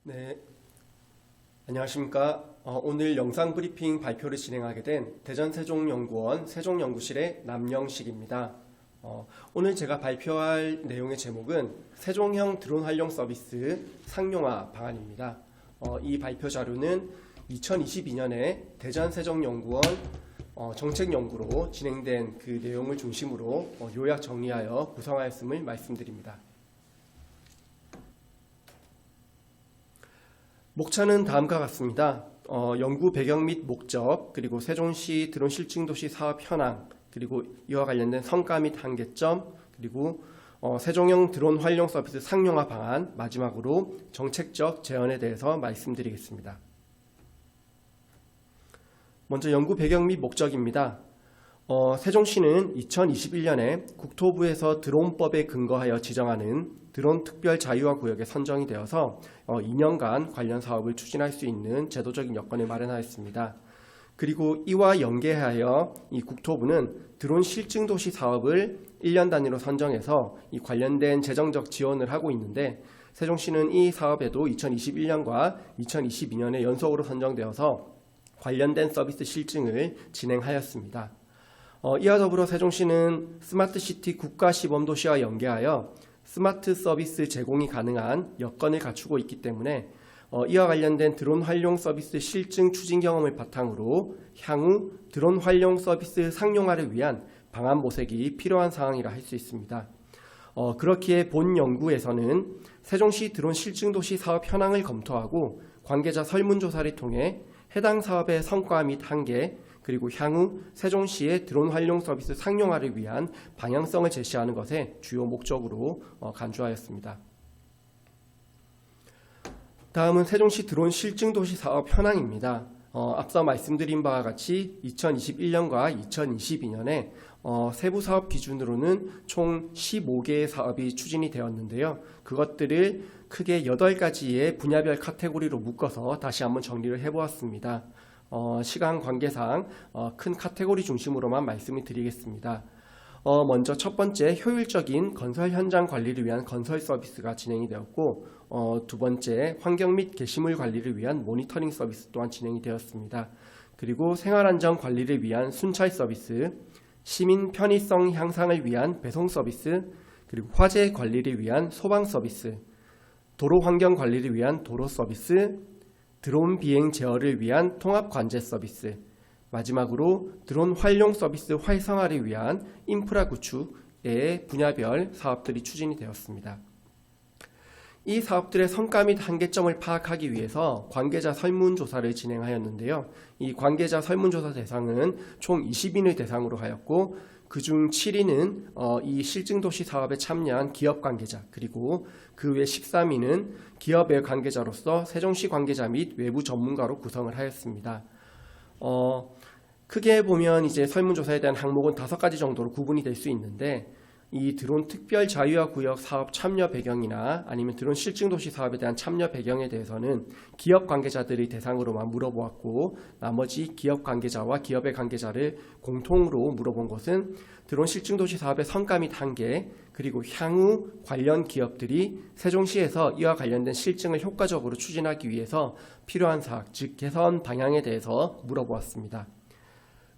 네, 안녕하십니까. 오늘 영상 브리핑 발표를 진행하게 된 대전세종연구원 세종연구실의 남영식입니다. 오늘 제가 발표할 내용의 제목은 세종형 드론 활용 서비스 상용화 방안입니다. 이 발표 자료는 2022년에 대전세종연구원 정책연구로 진행된 그 내용을 중심으로 요약 정리하여 구성하였음을 말씀드립니다. 목차는 다음과 같습니다. 연구 배경 및 목적, 그리고 세종시 드론 실증도시 사업 현황, 그리고 이와 관련된 성과 및 한계점, 그리고 세종형 드론 활용 서비스 상용화 방안, 마지막으로 정책적 제언에 대해서 말씀드리겠습니다. 먼저 연구 배경 및 목적입니다. 세종시는 2021년에 국토부에서 드론법에 근거하여 지정하는 드론 특별 자유화 구역에 선정이 되어서 2년간 관련 사업을 추진할 수 있는 제도적인 여건을 마련하였습니다. 그리고 이와 연계하여 이 국토부는 드론 실증도시 사업을 1년 단위로 선정해서 이 관련된 재정적 지원을 하고 있는데, 세종시는 이 사업에도 2021년과 2022년에 연속으로 선정되어서 관련된 서비스 실증을 진행하였습니다. 이와 더불어 세종시는 스마트시티 국가시범도시와 연계하여 스마트 서비스 제공이 가능한 여건을 갖추고 있기 때문에 이와 관련된 드론 활용 서비스 실증 추진 경험을 바탕으로 향후 드론 활용 서비스 상용화를 위한 방안 모색이 필요한 상황이라 할 수 있습니다. 그렇기에 본 연구에서는 세종시 드론 실증도시 사업 현황을 검토하고 관계자 설문조사를 통해 해당 사업의 성과 및 한계, 그리고 향후 세종시의 드론 활용 서비스 상용화를 위한 방향성을 제시하는 것에 주요 목적으로 간주하였습니다. 다음은 세종시 드론 실증도시 사업 현황입니다. 앞서 말씀드린 바와 같이 2021년과 2022년에 세부 사업 기준으로는 총 15개의 사업이 추진이 되었는데요. 그것들을 크게 8가지의 분야별 카테고리로 묶어서 다시 한번 정리를 해보았습니다. 시간 관계상 큰 카테고리 중심으로만 말씀을 드리겠습니다. 먼저 첫 번째, 효율적인 건설 현장 관리를 위한 건설 서비스가 진행이 되었고, 두 번째, 환경 및 게시물 관리를 위한 모니터링 서비스 또한 진행이 되었습니다. 그리고 생활안전 관리를 위한 순찰 서비스, 시민 편의성 향상을 위한 배송 서비스, 그리고 화재 관리를 위한 소방 서비스, 도로 환경 관리를 위한 도로 서비스, 드론 비행 제어를 위한 통합 관제 서비스, 마지막으로 드론 활용 서비스 활성화를 위한 인프라 구축의 분야별 사업들이 추진이 되었습니다. 이 사업들의 성과 및 한계점을 파악하기 위해서 관계자 설문조사를 진행하였는데요. 이 관계자 설문조사 대상은 총 20인을 대상으로 하였고, 그중 7인은 이 실증도시 사업에 참여한 기업 관계자, 그리고 그 외 13인은 기업의 관계자로서 세종시 관계자 및 외부 전문가로 구성을 하였습니다. 크게 보면 이제 설문조사에 대한 항목은 5가지 정도로 구분이 될 수 있는데, 이 드론 특별 자유화 구역 사업 참여 배경이나 아니면 드론 실증도시 사업에 대한 참여 배경에 대해서는 기업 관계자들이 대상으로만 물어보았고, 나머지 기업 관계자와 기업의 관계자를 공통으로 물어본 것은 드론 실증도시 사업의 성과 및 한계, 그리고 향후 관련 기업들이 세종시에서 이와 관련된 실증을 효과적으로 추진하기 위해서 필요한 사항, 즉 개선 방향에 대해서 물어보았습니다.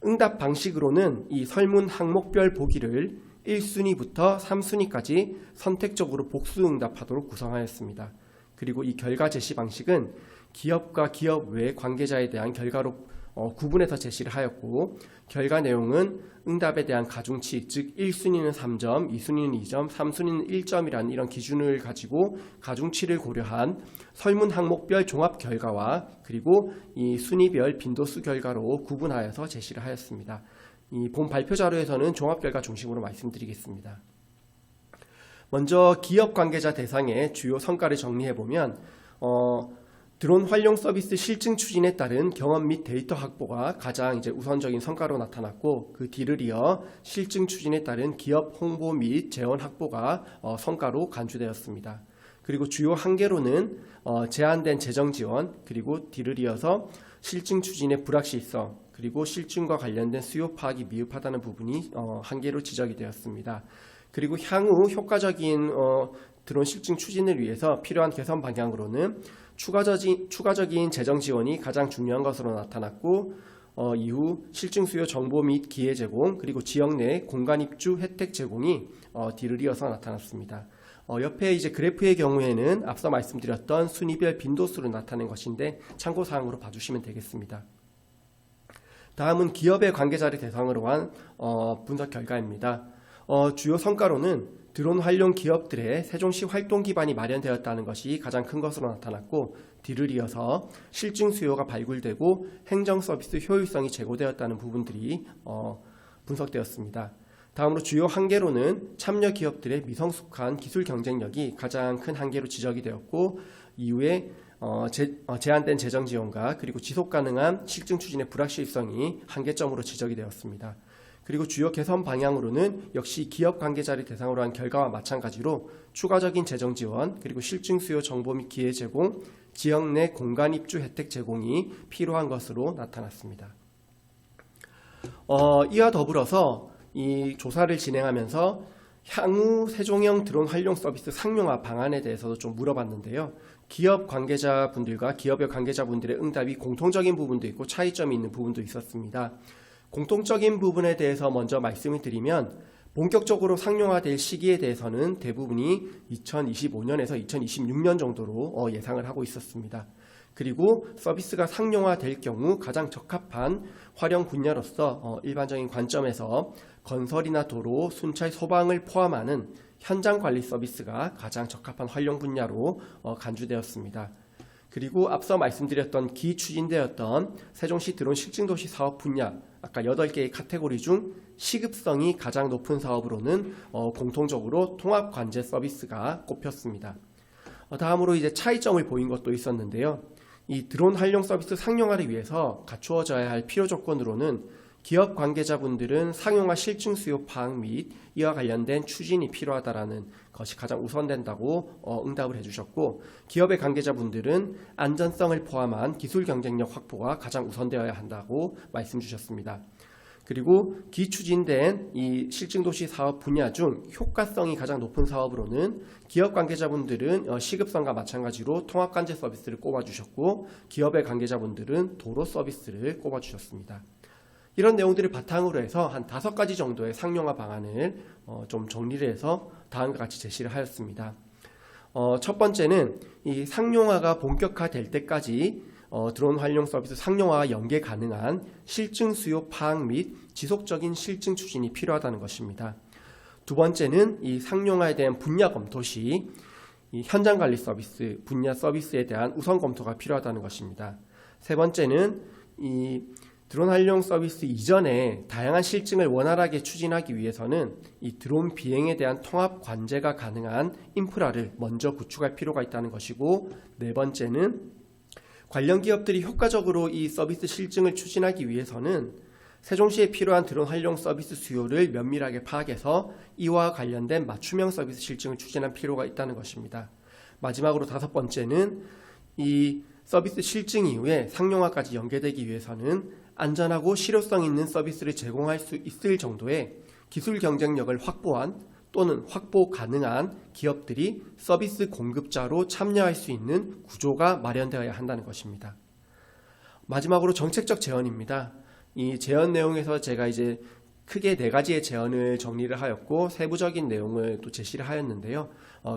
응답 방식으로는 이 설문 항목별 보기를 1순위부터 3순위까지 선택적으로 복수 응답하도록 구성하였습니다. 그리고 이 결과 제시 방식은 기업과 기업 외 관계자에 대한 결과로 구분해서 제시를 하였고, 결과 내용은 응답에 대한 가중치, 즉 1순위는 3점, 2순위는 2점, 3순위는 1점이라는 이런 기준을 가지고 가중치를 고려한 설문 항목별 종합 결과와 그리고 이 순위별 빈도수 결과로 구분하여서 제시를 하였습니다. 이 본 발표 자료에서는 종합 결과 중심으로 말씀드리겠습니다. 먼저 기업 관계자 대상의 주요 성과를 정리해보면 드론 활용 서비스 실증 추진에 따른 경험 및 데이터 확보가 가장 이제 우선적인 성과로 나타났고, 그 뒤를 이어 실증 추진에 따른 기업 홍보 및 재원 확보가 성과로 간주되었습니다. 그리고 주요 한계로는 제한된 재정 지원, 그리고 뒤를 이어서 실증 추진의 불확실성, 그리고 실증과 관련된 수요 파악이 미흡하다는 부분이 한계로 지적이 되었습니다. 그리고 향후 효과적인 드론 실증 추진을 위해서 필요한 개선 방향으로는 추가적인 재정 지원이 가장 중요한 것으로 나타났고, 이후 실증 수요 정보 및 기회 제공, 그리고 지역 내 공간 입주 혜택 제공이 뒤를 이어서 나타났습니다. 옆에 이제 그래프의 경우에는 앞서 말씀드렸던 순위별 빈도수를 나타낸 것인데 참고사항으로 봐주시면 되겠습니다. 다음은 기업의 관계자를 대상으로 한 분석 결과입니다. 주요 성과로는 드론 활용 기업들의 세종시 활동 기반이 마련되었다는 것이 가장 큰 것으로 나타났고, 뒤를 이어서 실증 수요가 발굴되고 행정 서비스 효율성이 제고되었다는 부분들이 분석되었습니다. 다음으로 주요 한계로는 참여 기업들의 미성숙한 기술 경쟁력이 가장 큰 한계로 지적이 되었고, 이후에 제한된 재정 지원과 그리고 지속 가능한 실증 추진의 불확실성이 한계점으로 지적이 되었습니다. 그리고 주요 개선 방향으로는 역시 기업 관계자를 대상으로 한 결과와 마찬가지로 추가적인 재정 지원, 그리고 실증 수요 정보 및 기회 제공, 지역 내 공간 입주 혜택 제공이 필요한 것으로 나타났습니다. 이와 더불어서 이 조사를 진행하면서 향후 세종형 드론 활용 서비스 상용화 방안에 대해서도 좀 물어봤는데요. 기업 관계자분들과 기업의 관계자분들의 응답이 공통적인 부분도 있고 차이점이 있는 부분도 있었습니다. 공통적인 부분에 대해서 먼저 말씀을 드리면, 본격적으로 상용화될 시기에 대해서는 대부분이 2025년에서 2026년 정도로 예상을 하고 있었습니다. 그리고 서비스가 상용화될 경우 가장 적합한 활용 분야로서 일반적인 관점에서 건설이나 도로, 순찰, 소방을 포함하는 현장 관리 서비스가 가장 적합한 활용 분야로 간주되었습니다. 그리고 앞서 말씀드렸던 기추진되었던 세종시 드론 실증도시 사업 분야, 아까 8개의 카테고리 중 시급성이 가장 높은 사업으로는 공통적으로 통합관제 서비스가 꼽혔습니다. 다음으로 이제 차이점을 보인 것도 있었는데요. 이 드론 활용 서비스 상용화를 위해서 갖추어져야 할 필요 조건으로는 기업 관계자분들은 상용화 실증 수요 파악 및 이와 관련된 추진이 필요하다라는 것이 가장 우선된다고 응답을 해주셨고, 기업의 관계자분들은 안전성을 포함한 기술 경쟁력 확보가 가장 우선되어야 한다고 말씀 주셨습니다. 그리고 기추진된 이 실증도시 사업 분야 중 효과성이 가장 높은 사업으로는 기업 관계자분들은 시급성과 마찬가지로 통합관제 서비스를 꼽아주셨고, 기업의 관계자분들은 도로 서비스를 꼽아주셨습니다. 이런 내용들을 바탕으로 해서 한 5가지 정도의 상용화 방안을 좀 정리를 해서 다음과 같이 제시를 하였습니다. 첫 번째는 이 상용화가 본격화될 때까지 드론 활용 서비스 상용화와 연계 가능한 실증 수요 파악 및 지속적인 실증 추진이 필요하다는 것입니다. 두 번째는 이 상용화에 대한 분야 검토 시 이 현장 관리 서비스, 분야 서비스에 대한 우선 검토가 필요하다는 것입니다. 세 번째는 이 드론 활용 서비스 이전에 다양한 실증을 원활하게 추진하기 위해서는 이 드론 비행에 대한 통합 관제가 가능한 인프라를 먼저 구축할 필요가 있다는 것이고, 네 번째는 관련 기업들이 효과적으로 이 서비스 실증을 추진하기 위해서는 세종시에 필요한 드론 활용 서비스 수요를 면밀하게 파악해서 이와 관련된 맞춤형 서비스 실증을 추진할 필요가 있다는 것입니다. 마지막으로 5번째는 이 서비스 실증 이후에 상용화까지 연계되기 위해서는 안전하고 실효성 있는 서비스를 제공할 수 있을 정도의 기술 경쟁력을 확보한 또는 확보 가능한 기업들이 서비스 공급자로 참여할 수 있는 구조가 마련되어야 한다는 것입니다. 마지막으로 정책적 제언입니다. 이 제언 내용에서 제가 이제 크게 4가지의 제언을 정리를 하였고 세부적인 내용을 또 제시를 하였는데요.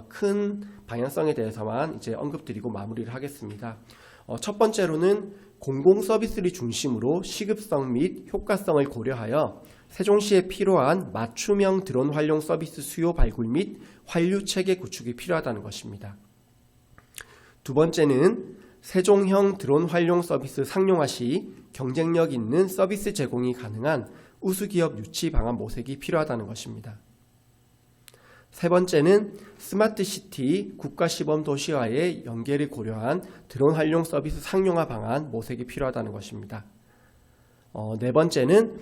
큰 방향성에 대해서만 이제 언급드리고 마무리를 하겠습니다. 첫 번째로는 공공 서비스를 중심으로 시급성 및 효과성을 고려하여 세종시에 필요한 맞춤형 드론 활용 서비스 수요 발굴 및 환류 체계 구축이 필요하다는 것입니다. 두 번째는 세종형 드론 활용 서비스 상용화 시 경쟁력 있는 서비스 제공이 가능한 우수기업 유치 방안 모색이 필요하다는 것입니다. 세 번째는 스마트시티 국가시범도시와의 연계를 고려한 드론 활용 서비스 상용화 방안 모색이 필요하다는 것입니다. 네 번째는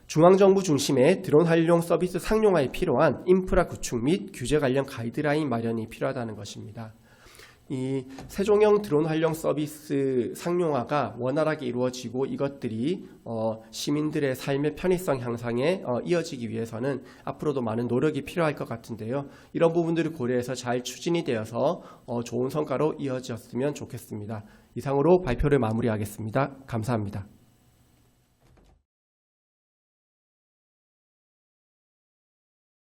중앙정부 중심의 드론 활용 서비스 상용화에 필요한 인프라 구축 및 규제 관련 가이드라인 마련이 필요하다는 것입니다. 이 세종형 드론 활용 서비스 상용화가 원활하게 이루어지고 이것들이 시민들의 삶의 편의성 향상에 이어지기 위해서는 앞으로도 많은 노력이 필요할 것 같은데요. 이런 부분들을 고려해서 잘 추진이 되어서 좋은 성과로 이어졌으면 좋겠습니다. 이상으로 발표를 마무리하겠습니다. 감사합니다.